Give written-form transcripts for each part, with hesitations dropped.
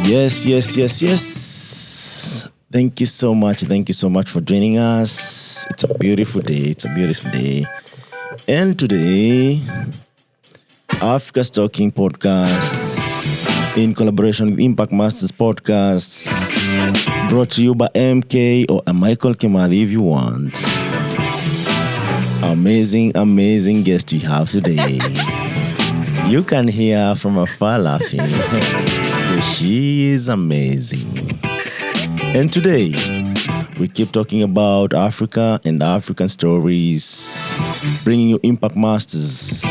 Yes. Thank you so much for joining us. It's a beautiful day. And today, Africa's Talking Podcast, in collaboration with Impact Masters Podcasts, brought to you by MK or Michael Kemali if you want. Amazing guest we have today. You can hear from afar laughing. She is amazing. And today, we keep talking about Africa and African stories, bringing you Impact Masters.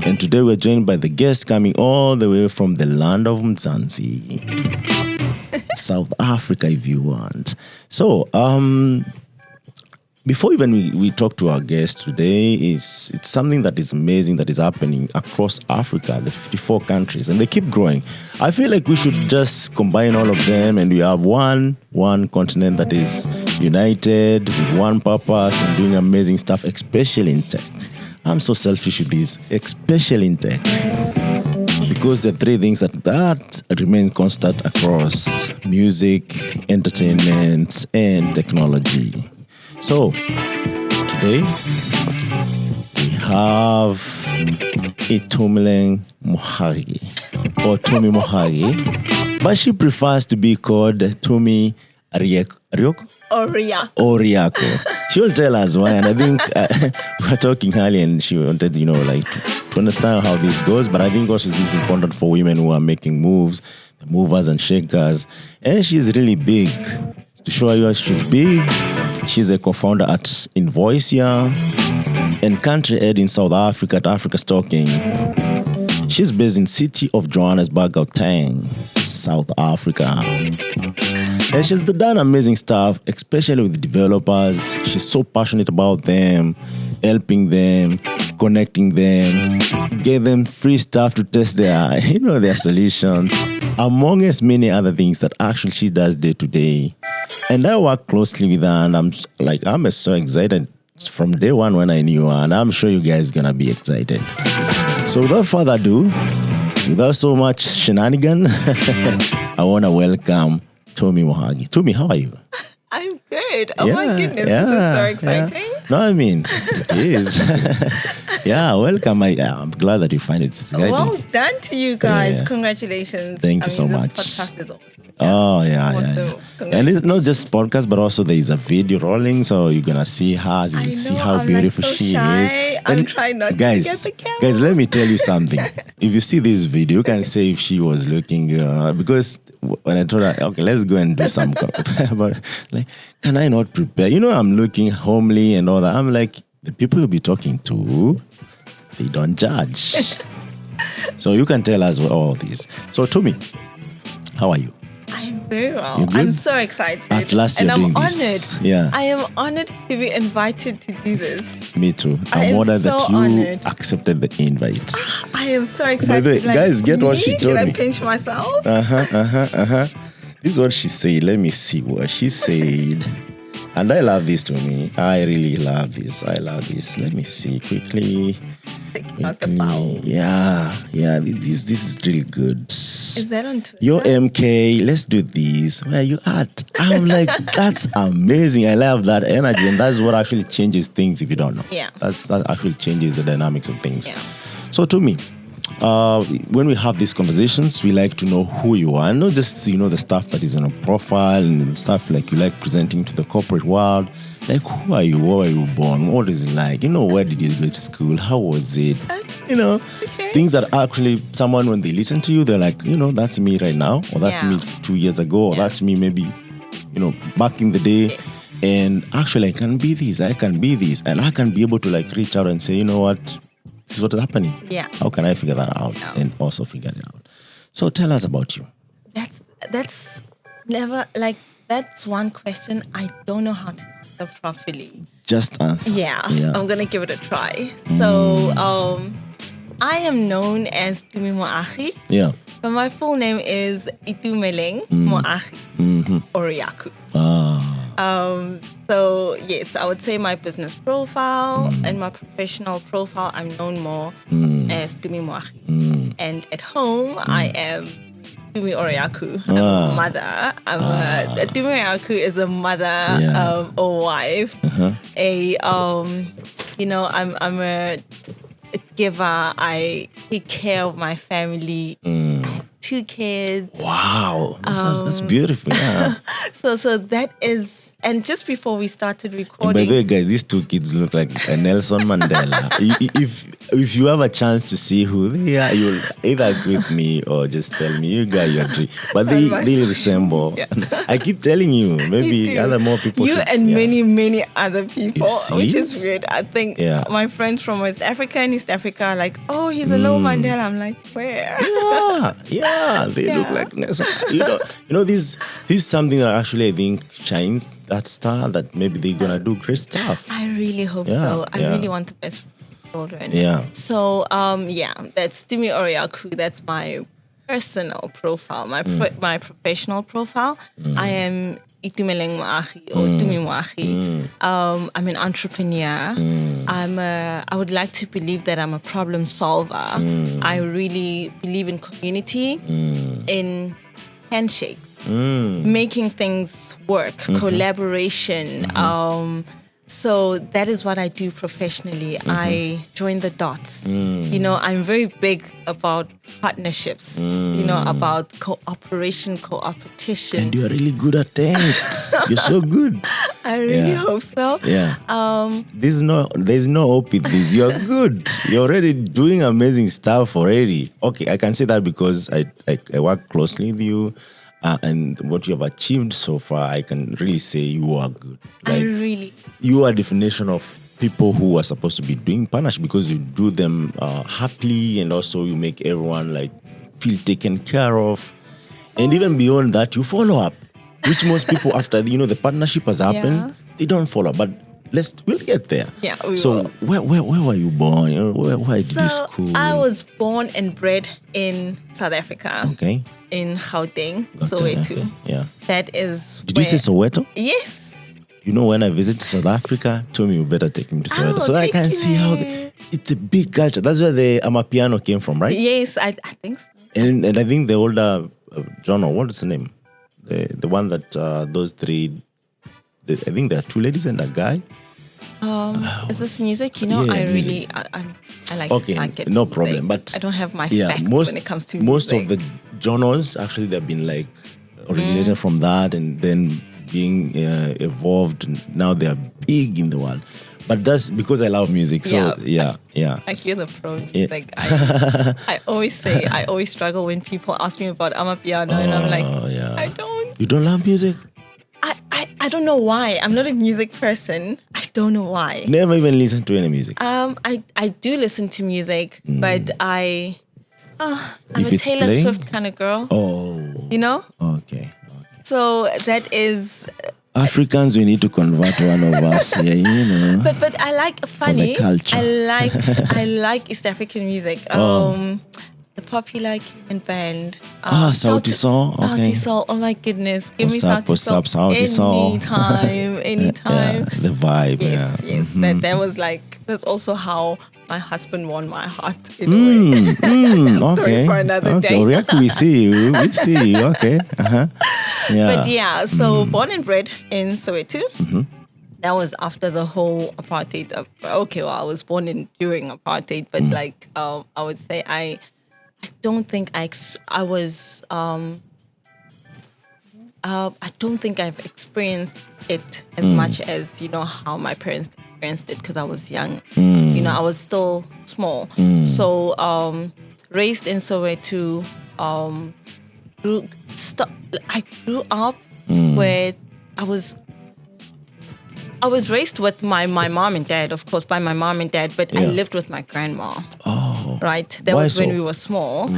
And today we're joined by the guest coming all the way from the land of Mzansi, South Africa if you want. So, before even we talk to our guest today, it's something that is amazing that is happening across Africa, the 54 countries, and they keep growing. I feel like we should just combine all of them and we have one continent that is united with one purpose and doing amazing stuff, especially in tech. I'm so selfish with this, especially in tech. Because there are three things that remain constant across music, entertainment, and technology. So, today, we have Itumeleng Moagi, or Tumi Moagi, but she prefers to be called Tumi Oryaku. She will tell us why, and I think we were talking earlier and she wanted, to understand how this goes, but I think also this is important for women who are making moves, the movers and shakers, and she's really big. To show you she's big, she's a co-founder at Invoice and country head in South Africa at Africa's Talking. She's based in city of Johannesburg, Gauteng, South Africa. And she's done amazing stuff, especially with developers. She's so passionate about them, helping them, connecting them, give them free stuff to test their solutions, among many other things that actually she does day to day. And I work closely with her, and I'm so excited from day one when I knew her, and I'm sure you guys gonna be excited. So without further ado, without so much shenanigan, I wanna welcome Tumi Moagi. Tumi, how are you? I'm good. Oh my goodness, this is so exciting. Yeah. No, I mean, it is. Welcome. I'm glad that you find it exciting. Well done to you guys. Congratulations. Thank you so much. This podcast is awesome. Yeah. And it's not just podcast, but also there is a video rolling, so you're gonna see her. You see how beautiful she is. I'm trying not to get the camera. Guys, let me tell you something. If you see this video, you can say if she was looking good, because when I told her, okay, let's go and do some, but can I not prepare? I'm looking homely and all that. I'm like, the people you'll be talking to, they don't judge. So you can tell us all this. So Tumi, how are you? I'm very well. I'm so excited. At last you're doing this. And I'm honored. Yeah. I am honored to be invited to do this. Me too. I'm honored that you accepted the invite. I am so excited. By the way, guys, get what she told me. Should I pinch myself? This is what she said. Let me see what she said. And I love this, Tumi. I really love this. Let me see quickly. Out the bowl. Yeah. This is really good. Is that on Twitter? Yo, MK, let's do this. Where are you at? I'm like, that's amazing. I love that energy, and that's what actually changes things. If you don't know, that actually changes the dynamics of things. Yeah. So, to me, when we have these conversations, we like to know who you are, not just the stuff that is on a profile and stuff like you like presenting to the corporate world. Like, who are you? Where were you born? What is it like? Where did you go to school? How was it? Things that actually someone, when they listen to you, they're like, that's me right now, or that's me 2 years ago, or that's me maybe, back in the day. And actually, I can be this, and I can be able to reach out and say, you know what, this is what is happening. Yeah. How can I figure that out and also figure it out? So tell us about you. That's never that's one question I don't know how to answer properly. Just answer. Yeah. I'm gonna give it a try. So I am known as Tumi Moagi. Yeah. But my full name is Itumeleng Moagi Oryaku. So yes, I would say my business profile and my professional profile, I'm known more as Tumi Moagi. And at home, I am Tumi Oryaku. I'm a mother. Tumi Oryaku is a mother, a wife, I'm a giver. I take care of my family. I have 2 kids. Wow, that's beautiful. Yeah. So that is, and just before we started And recording. by the way, guys, these 2 kids look like a Nelson Mandela. if you have a chance to see who they are, you'll either agree with me or just tell me you got your dream. But they resemble. Yeah. I keep telling you, maybe other more people. You and many other people, which is weird. I think my friends from West Africa and East Africa are like, oh, he's a low Mandela. I'm like, where? Yeah, they look like Nelson. This is something that actually I think shines that star, that maybe they're gonna do great stuff. I really hope so. I really want the best for children. Yeah. So that's Tumi Oryaku. That's my personal profile, my professional profile. I am Itumeleng Moagi or Tumi Moagi. I'm an entrepreneur. I would like to believe that I'm a problem solver. I really believe in community, in handshakes, making things work, collaboration. So that is what I do professionally. I join the dots. I'm very big about partnerships, about cooperation, cooperation. And you're really good at that. You're so good. I really hope so. Yeah. There's no hope with this. You're good. You're already doing amazing stuff already. Okay, I can say that because I work closely with you. And what you have achieved so far, I can really say you are good. You are a definition of people who are supposed to be doing partnership, because you do them happily, and also you make everyone feel taken care of. And even beyond that, you follow up, which most people after the partnership has happened, they don't follow up. But we'll get there. Yeah, so where were you born? Where did you school? I was born and bred in South Africa. Okay. In Gauteng, Soweto. Okay. Yeah. That is. Did you say Soweto? Yes. When I visit South Africa, Tumi, you better take me to Soweto so that I can see how it's a big culture. That's where the Amapiano came from, right? Yes, I think so. And I think the older John, or what is the name? The one that those 3. I think there are 2 ladies and a guy. Is this music? I like. Okay, like it. No problem. But I don't have my facts when it comes to most music. of the genres actually they've been originated from that, and then being evolved. And now they are big in the world. But that's because I love music. So yeah. Like you're the pro. I always say I always struggle when people ask me about Amapiano, and I'm like, I don't. You don't love music? I don't know why. I'm not a music person. I don't know why. Never even listen to any music. I do listen to music, but I'm a Taylor Swift kind of girl. Oh. Okay. So that is. Africans, we need to convert one of us. But I like funny. For the culture. I like East African music. The popular Kenyan band. Sauti Sol. Okay. Sauti Sol. Oh my goodness. Give me Sauti Sol. Sauti Sol. Anytime. The vibe. Yes. Mm-hmm. That was that's also how my husband won my heart in a way. Okay. For another day. Oryaku, we see you. Okay. Yeah. But so born and bred in Soweto. Mm-hmm. That was after the whole apartheid. I was born during apartheid, but I would say I don't think I don't think I've experienced it as much as how my parents experienced it, because I was young. I was still small. So raised in Soweto, I grew up with I was raised with my mom and dad, of course, by my mom and dad, but I lived with my grandma. Oh. Right? That was when we were small.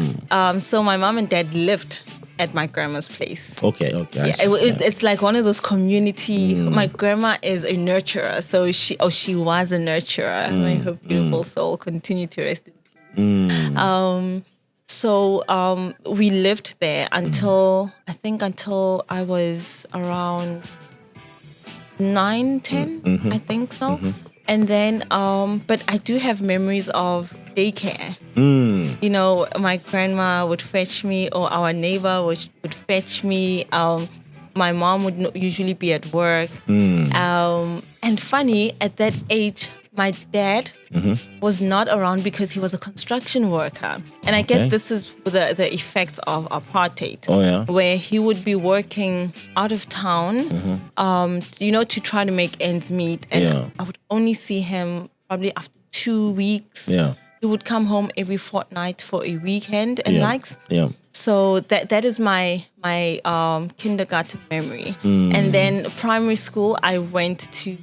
So my mom and dad lived at my grandma's place. Okay. It's like one of those community. My grandma is a nurturer, so she was a nurturer. May her beautiful soul continue to rest in peace. So we lived there until I was around 9, 10, I think so. And then, but I do have memories of daycare. You know, my grandma would fetch me, or our neighbor would fetch me. My mom would usually be at work. And funny, at that age, my dad was not around because he was a construction worker. And I guess this is the effects of apartheid. Oh, yeah. Where he would be working out of town, you know, to try to make ends meet. And I would only see him probably after 2 weeks. Yeah. He would come home every fortnight for a weekend and likes. Yeah. So that is my kindergarten memory. And then primary school, I went to.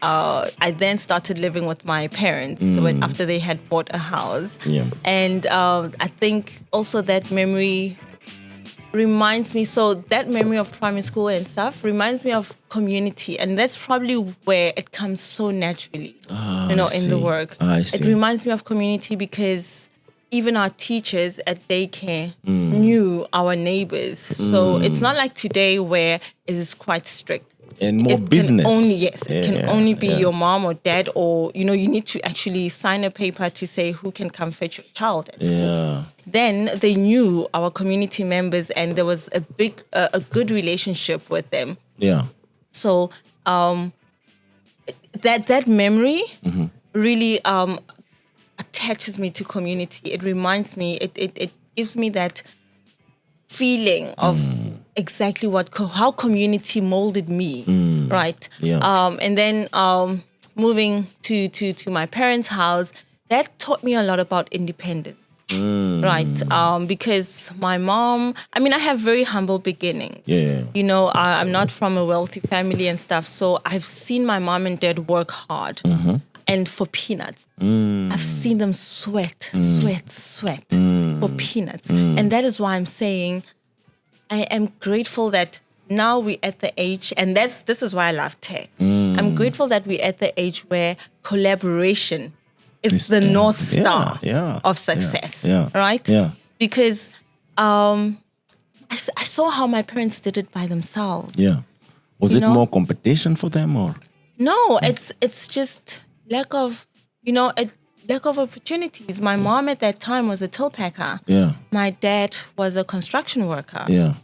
I then started living with my parents after they had bought a house. Yeah. And I think also that memory reminds me. So that memory of primary school and stuff reminds me of community, and that's probably where it comes so naturally. You know, in the work. I see. It reminds me of community because even our teachers at daycare knew our neighbors. So it's not like today where it is quite strict. And more business. It can only be your mom or dad, or, you know, you need to actually sign a paper to say who can come fetch your child at school. Then they knew our community members, and there was a good relationship with them. Yeah. So that memory really attaches me to community. It reminds me, it gives me that feeling of exactly how community molded me, right? Yeah. And then moving to my parents' house, that taught me a lot about independence. Right, because my mom, I mean, I have very humble beginnings. Yeah. You know, I'm not from a wealthy family and stuff, so I've seen my mom and dad work hard, and for peanuts. I've seen them sweat for peanuts, and that is why I'm saying I am grateful that now we're at the age, and this is why I love tech. I'm grateful that we're at the age where collaboration is the North Star of success, right? Yeah. Because I saw how my parents did it by themselves. Yeah. Was it more competition for them, or? No, it's just lack of opportunities. My mom at that time was a till packer. Yeah. My dad was a construction worker. Yeah.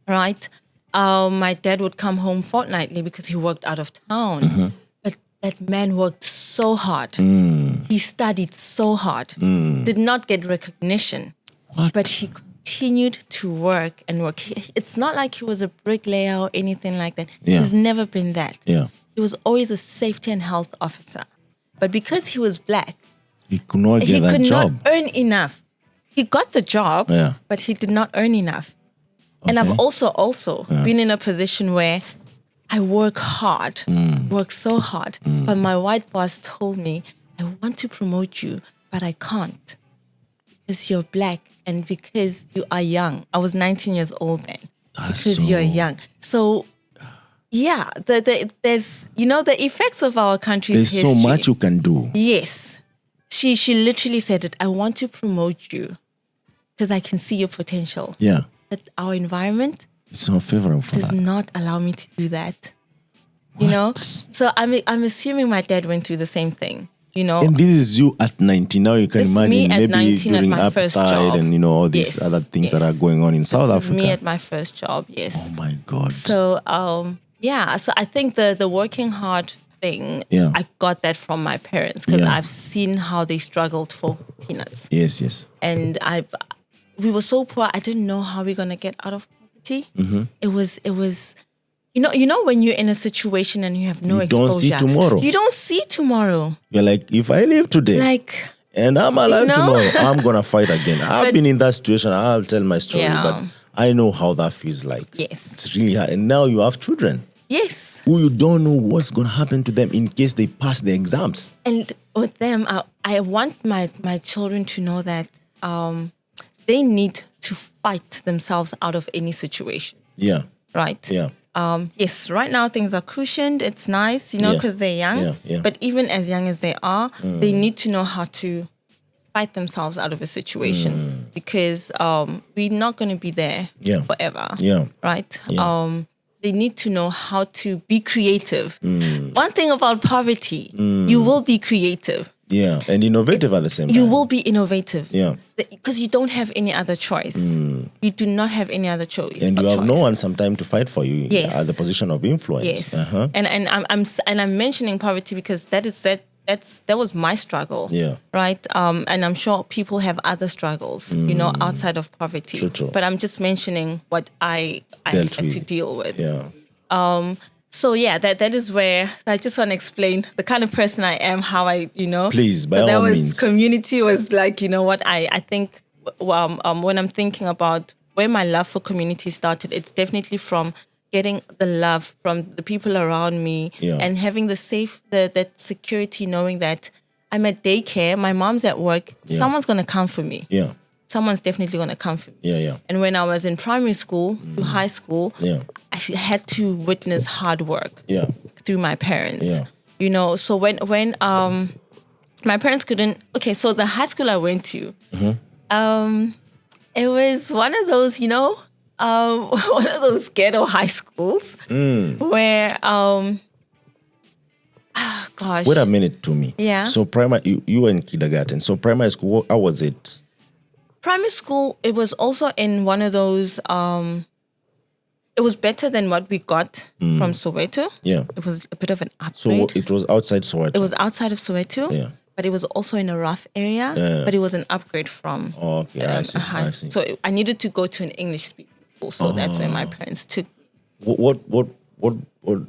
Right? My dad would come home fortnightly because he worked out of town. But that man worked so hard. He studied so hard. Did not get recognition. What? But he continued to work and work. It's not like he was a bricklayer or anything like that. Yeah. He's never been that. Yeah. He was always a safety and health officer. But because he was black, he could not get that job. He could not earn enough. He got the job, but he did not earn enough. And I've also been in a position where I work hard, work so hard. But my white boss told me, I want to promote you, but I can't. Because you're black and because you are young. I was 19 years old then. Because you're young. So, yeah, there's, you know, the effects of our country's history. There's so much you can do. Yes. She literally said it. I want to promote you because I can see your potential. Yeah. But our environment it's not favorable for does not allow me to do that. What? You know? So I'm assuming my dad went through the same thing. You know? And this is you at 19. Now you can imagine maybe during apartheid and, you know, all these other things that are going on in South Africa. This is me at my first job, yes. Oh my God. So, so I think the working hard thing, I got that from my parents because I've seen how they struggled for peanuts. Yes. And we were so poor, I didn't know how we're going to get out of poverty. It was, you know, when you're in a situation and you have no exposure. You don't see tomorrow. You don't see tomorrow. You're like, if I live today and I'm alive tomorrow, I'm going to fight again. I've been in that situation. I'll tell my story, but I know how that feels like. Yes. It's really hard. And now you have children. Yes. Who you don't know what's going to happen to them in case they pass the exams. And with them, I want my children to know that they need to fight themselves out of any situation. Yeah. Right? Yeah. Yes, right now things are cushioned. It's nice, you know, because they're young. Yeah. But even as young as they are, they need to know how to fight themselves out of a situation because we're not going to be there forever. Yeah. Right? Yeah. they need to know how to be creative. One thing about poverty, you will be creative. Yeah, and innovative at the same time. You will be innovative. Yeah. Because you don't have any other choice. You do not have any other choice. And you have no one sometime to fight for you Yes. at the position of influence. Yes. Uh-huh. And I'm mentioning poverty because that was my struggle. Yeah. Right. And I'm sure people have other struggles, outside of poverty. True. But I'm just mentioning what I had to deal with. Yeah. So yeah, that is where I just want to explain the kind of person I am, how I, Please, by so all that means. Community was like, what I think, when I'm thinking about where my love for community started, it's definitely from getting the love from the people around me and having that security, knowing that I'm at daycare, my mom's at work, someone's going to come for me. Yeah. Someone's definitely going to come for me. Yeah. And when I was in primary school to high school, I had to witness hard work through my parents. Yeah. So when my parents couldn't, so the high school I went to, it was one of those, one of those ghetto high schools where, gosh. Wait a minute, Tumi. Yeah. So primary, you were in kindergarten. So primary school, how was it? Primary school, it was also in one of those, it was better than what we got from Soweto. Yeah. It was a bit of an upgrade. So it was outside Soweto? It was outside of Soweto. Yeah. But it was also in a rough area. Yeah. But it was an upgrade from Okay, I see. So I needed to go to an English-speaking school. So that's where my parents took. What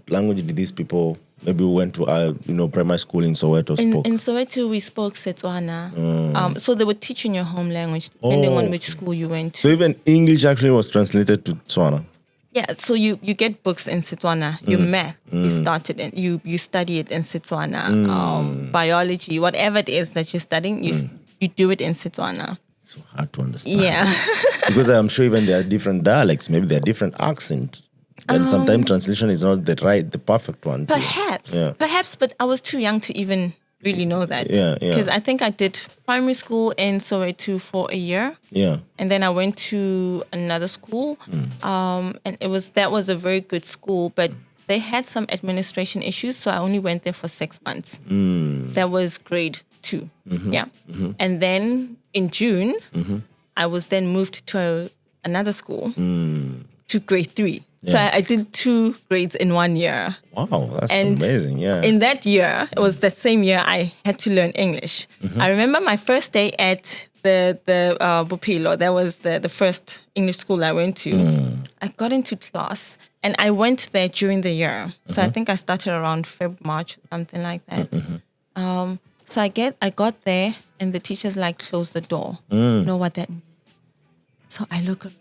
language did these people maybe went to primary school in Soweto spoke? In Soweto, we spoke Setswana. So they would teach in your home language, depending on which school you went to. So even English actually was translated to Tswana? Yeah, so you get books in Setswana. Your math, you started in, you study it in Setswana. Biology, whatever it is that you're studying, you do it in Setswana. So hard to understand. Yeah. Because I'm sure even there are different dialects, maybe there are different accents. And sometimes translation is not the perfect one. Perhaps, but I was too young to even really know that. Yeah. Because I think I did primary school in Soweto for a year. Yeah. And then I went to another school. And that was a very good school, but they had some administration issues, so I only went there for 6 months. That was grade 2. Yeah. And then in June, I was then moved to another school to grade 3. So I did 2 grades in 1 year. Wow, that's amazing, yeah. In that year, it was that same year I had to learn English. I remember my first day at the Bupilo, that was the first English school I went to. I got into class and I went there during the year. So I think I started around Feb, March, something like that. So I got there and the teacher's like, close the door. You know what that means? So I look around.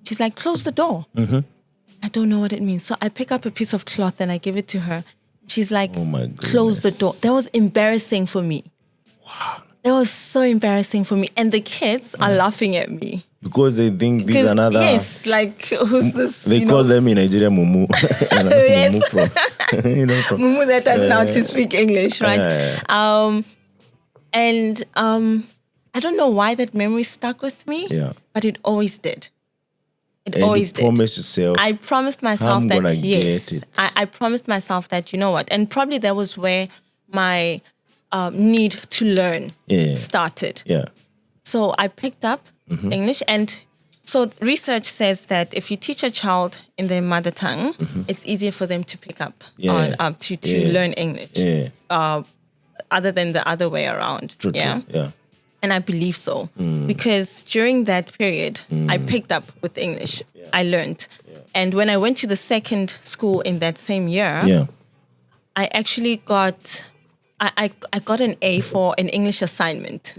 She's like, close the door. I don't know what it means. So I pick up a piece of cloth and I give it to her. She's like, oh my goodness, close the door. That was embarrassing for me. Wow. That was so embarrassing for me. And the kids are laughing at me. Because they think this is another... Yes, like, who's this? They call them in Nigeria Mumu. Yes. Mumu, Mumu that doesn't know how to speak English, right? I don't know why that memory stuck with me, but it always did. It always did. Promised yourself. I promised myself that, yes. I promised myself that, you know what? And probably that was where my need to learn started. Yeah. So I picked up English. And so research says that if you teach a child in their mother tongue, it's easier for them to pick up to learn English. Other than the other way around. True. And I believe so. Because during that period, I picked up with English. I learned. And when I went to the second school in that same year, I actually got I got an A for an English assignment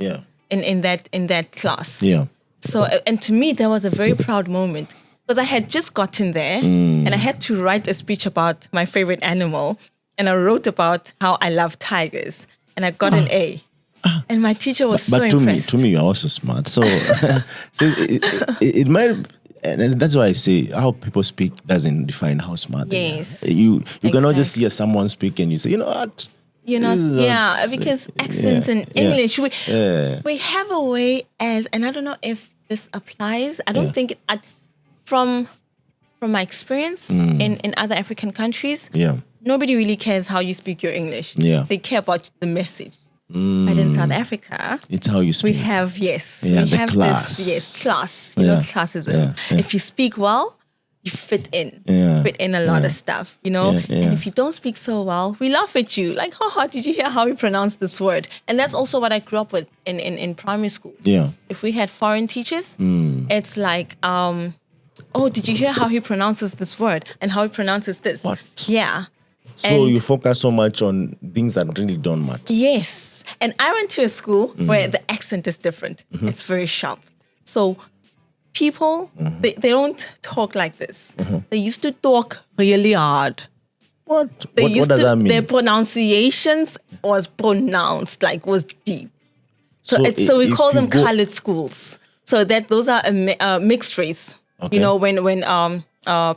in that class. Yeah. So, and to me, that was a very proud moment because I had just gotten there and I had to write a speech about my favorite animal. And I wrote about how I love tigers. And I got an A. And my teacher was so impressed. But to me, you're also smart. So, it might, and that's why I say how people speak doesn't define how smart they are. You cannot just hear someone speak and you say, you know what? You're not, because accents in English, we have a way and I don't know if this applies. I don't think from from my experience in other African countries, nobody really cares how you speak your English. Yeah. They care about the message. But in South Africa, it's how you speak. We have we the have class. class. You know, classism. If you speak well, you fit in a lot of stuff, you know. And if you don't speak so well, we laugh at you. Like, haha, did you hear how we pronounce this word? And that's also what I grew up with in primary school. Yeah. If we had foreign teachers, it's like, oh, did you hear how he pronounces this word and how he pronounces this? What? Yeah. So you focus so much on things that really don't matter. Yes. And I went to a school where the accent is different. It's very sharp. So people, they don't talk like this. They used to talk really hard. What does that mean? Their pronunciations was deep. So we call them colored schools. So those are a mixed race. Okay. You know, when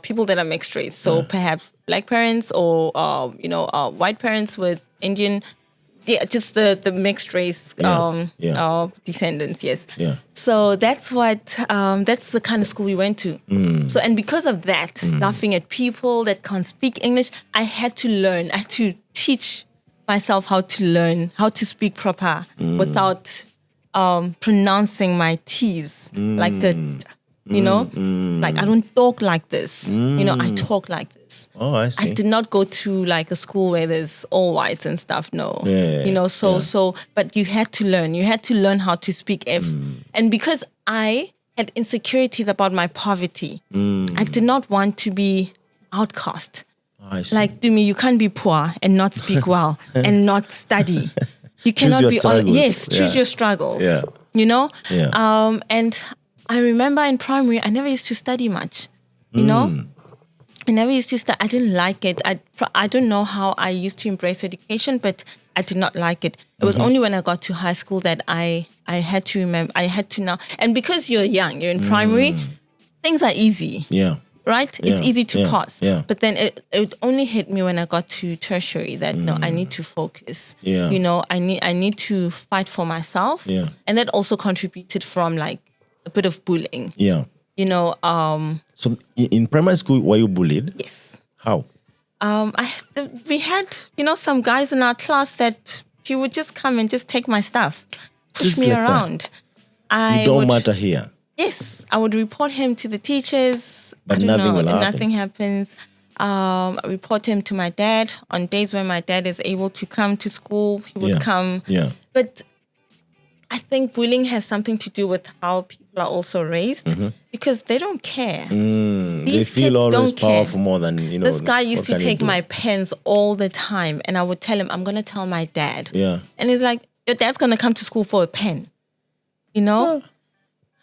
people that are mixed race, so perhaps black parents or white parents with Indian, just the mixed race descendants, yes. Yeah. So that's the kind of school we went to. So, and because of that, laughing at people that can't speak English, I had to learn. I had to teach myself how to learn how to speak proper without pronouncing my T's like a. You know, like I don't talk like this. You know, I talk like this. Oh, I see. I did not go to like a school where there's all whites and stuff. No, you know. But you had to learn. You had to learn how to speak and because I had insecurities about my poverty, I did not want to be outcast. Oh, I see. Like, Tumi, you can't be poor and not speak well and not study. You cannot choose your choose your struggles. Yeah. You know. Yeah. And I remember in primary, I never used to study much, you know? I never used to study. I didn't like it. I don't know how I used to embrace education, but I did not like it. It was only when I got to high school that I had to remember, I had to now. And because you're young, you're in primary, things are easy. Yeah. Right? Yeah. It's easy to pass. Yeah. But then it only hit me when I got to tertiary that, no, I need to focus. Yeah. You know, I need to fight for myself. Yeah. And that also contributed from like, a bit of bullying. Yeah. You know, so in primary school, were you bullied? Yes. How? We had, you know, some guys in our class that he would just come and just take my stuff, push me around. You don't matter here. Yes. I would report him to the teachers. But nothing happens. I report him to my dad. On days when my dad is able to come to school, he would come. Yeah. But I think bullying has something to do with how people are also raised because they don't care. They feel always powerful more than, you know. This guy used to take my pens all the time and I would tell him, I'm going to tell my dad. Yeah. And he's like, your dad's going to come to school for a pen. You know?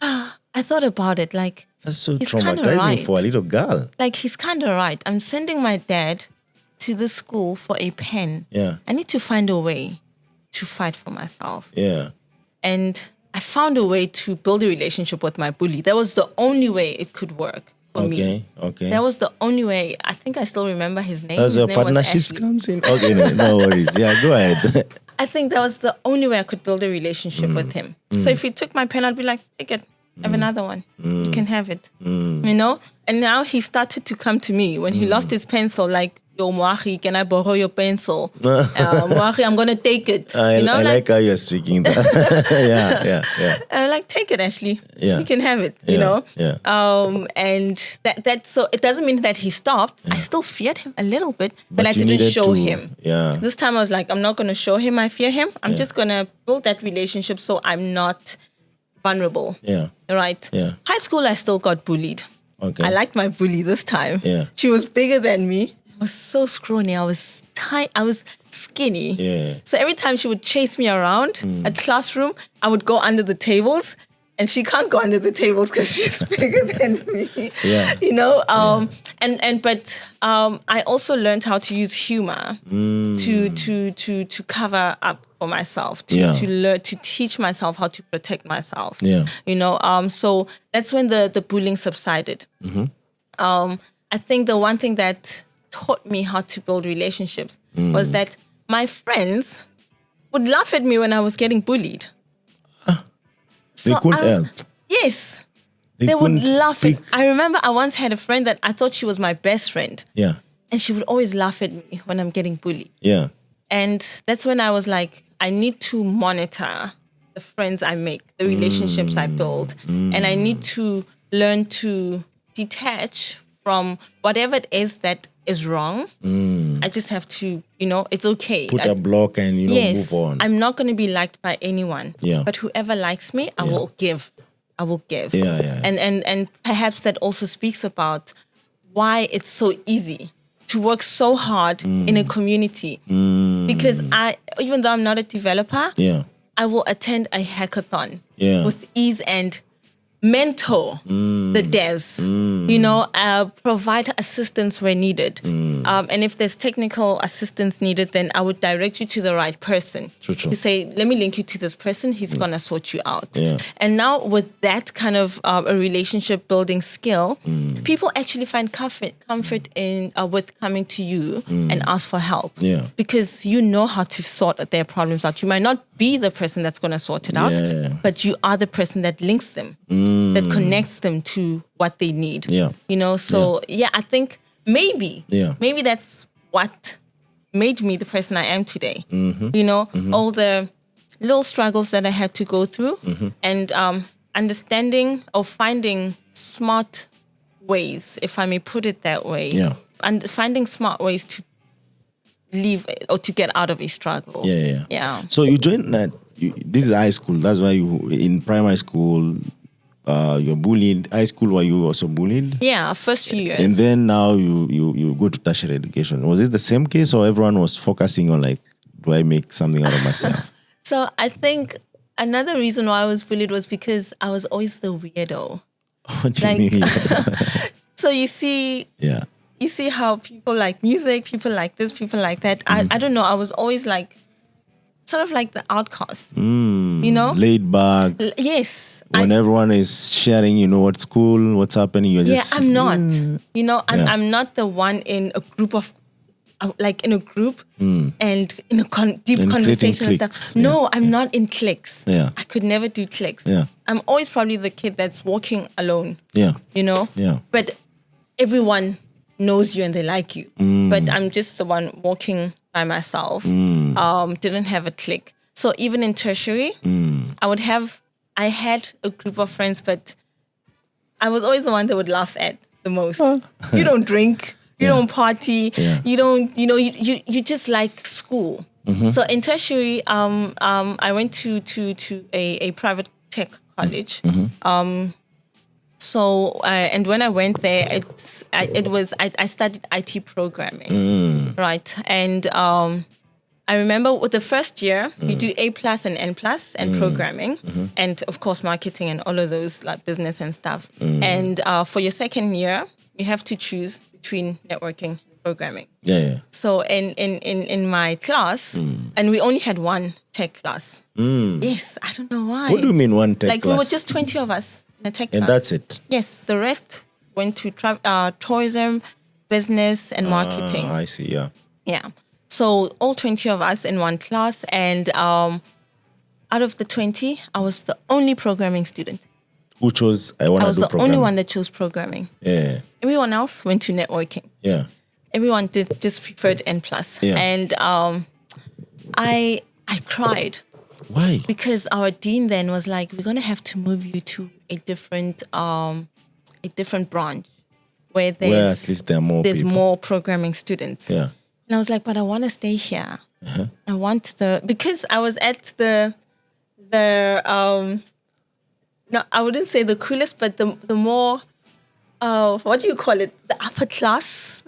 I thought about it like, that's so traumatizing for a little girl. Like, he's kind of right. I'm sending my dad to the school for a pen. Yeah. I need to find a way to fight for myself. Yeah. And I found a way to build a relationship with my bully. That was the only way it could work for me. Okay. That was the only way. I think I still remember his name. That's where partnerships comes in. Okay, no worries. Yeah, go ahead. I think that was the only way I could build a relationship with him. So if he took my pen, I'd be like, take it. I have another one. You can have it. You know? And now he started to come to me when he lost his pencil, like, yo, Moagi, can I borrow your pencil? Moagi, I'm going to take it. I like how you're speaking that. yeah. I'm like, take it, Ashley. Yeah. You can have it, you know? Yeah. And that so it doesn't mean that he stopped. I still feared him a little bit, but I didn't show him. Yeah. This time I was like, I'm not going to show him I fear him. I'm just going to build that relationship so I'm not vulnerable. Yeah. Right? Yeah. High school, I still got bullied. Okay. I liked my bully this time. Yeah. She was bigger than me. I was so scrawny. I was tight. I was skinny. Yeah. So every time she would chase me around a classroom, I would go under the tables, and she can't go under the tables because she's bigger than me. Yeah. You know. But I also learned how to use humor to cover up for myself. To learn to teach myself how to protect myself. Yeah. You know. So that's when the bullying subsided. I think the one thing that taught me how to build relationships was that my friends would laugh at me when I was getting bullied. They couldn't help. Yes. They would couldn't laugh. speak. I remember I once had a friend that I thought she was my best friend. Yeah. And she would always laugh at me when I'm getting bullied. Yeah. And that's when I was like, I need to monitor the friends I make, the relationships I build. And I need to learn to detach from whatever it is that is wrong. I just have to, it's okay. Put a block and, Yes, move on. I'm not going to be liked by anyone. Yeah. But whoever likes me, I will give. I will give. Yeah. And perhaps that also speaks about why it's so easy to work so hard in a community. Because even though I'm not a developer, I will attend a hackathon with ease and mentor the devs, provide assistance where needed. And if there's technical assistance needed, then I would direct you to the right person. True. To say, let me link you to this person, he's going to sort you out. Yeah. And now with that kind of a relationship building skill, people actually find comfort in with coming to you and ask for help. Yeah. Because you know how to sort their problems out. You might not be the person that's going to sort it out, but you are the person that links them, that connects them to what they need. Yeah. I think maybe that's what made me the person I am today. All the little struggles that I had to go through and understanding or finding smart ways, if I may put it that way, and finding smart ways to leave or to get out of a struggle. Yeah. So you joined that. This is high school. That's why you in primary school. You're bullied. High school, were you also bullied? Yeah, first few years. And then now you go to tertiary education. Was it the same case, or everyone was focusing on like, do I make something out of myself? So I think another reason why I was bullied was because I was always the weirdo. What do you mean? So you see how people like music, people like this, people like that. I don't know. I was always like, sort of like the outcast, laid back. Yes. When everyone is sharing, what's cool, what's happening, you're just... I'm not. I'm not the one in a group of, like in a group and in a deep and conversation and cliques, stuff. No, I'm not in cliques. Yeah. I could never do cliques. Yeah. I'm always probably the kid that's walking alone. Yeah. Yeah. But everyone knows you and they like you. But I'm just the one walking by myself. Didn't have a clique. So even in tertiary, I had a group of friends, but I was always the one that would laugh at the most. You don't drink, you don't party, you don't, you just like school. So in tertiary, I went to a private tech college. And when I went there, I studied IT programming, right? And I remember with the first year, you do A+ and N+ and programming, and of course marketing and all of those like business and stuff. And for your second year, you have to choose between networking and programming. So in my class, and we only had one tech class. Yes, I don't know why. What do you mean one tech class? Like we were just 20 of us. And that's it? Yes, the rest went to tourism, business, and marketing. I see, Yeah. So all 20 of us in one class, and out of the 20, I was the only programming student. Who chose, I was the only one that chose programming. Yeah. Everyone else went to networking. Yeah. Everyone just preferred N+. Yeah. And I cried. Why? Because our dean then was like, we're going to have to move you to a different branch where at least there are more people. More programming students. Yeah. And I was like, but I want to stay here. I want because I was at the no, I wouldn't say the coolest, but the more, what do you call it? The upper class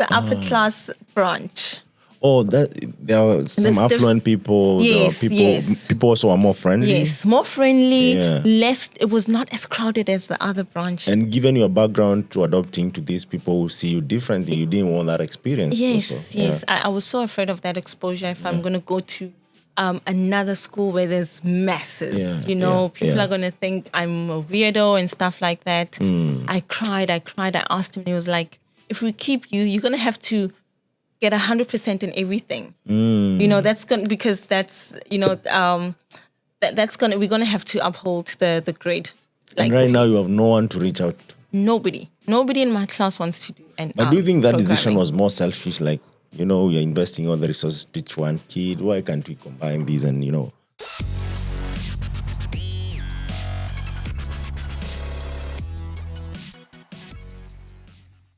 branch. Oh, that there are some affluent people. Yes, people also are more friendly. Yes, more friendly. Less. It was not as crowded as the other branch. And given your background to adopting to these people who see you differently, you didn't want that experience. Yes, also. yes. I was so afraid of that exposure. If I'm going to go to another school where there's masses, people are going to think I'm a weirdo and stuff like that. I cried. I asked him, and he was like, if we keep you, you're going to have to get 100% in everything. That's going to, because that's, that's going to, we're going to have to uphold the grade. And right now, you have no one to reach out to. Nobody in my class wants to do. But do you think that decision was more selfish? Like, you're investing all the resources to teach one kid. Why can't we combine these and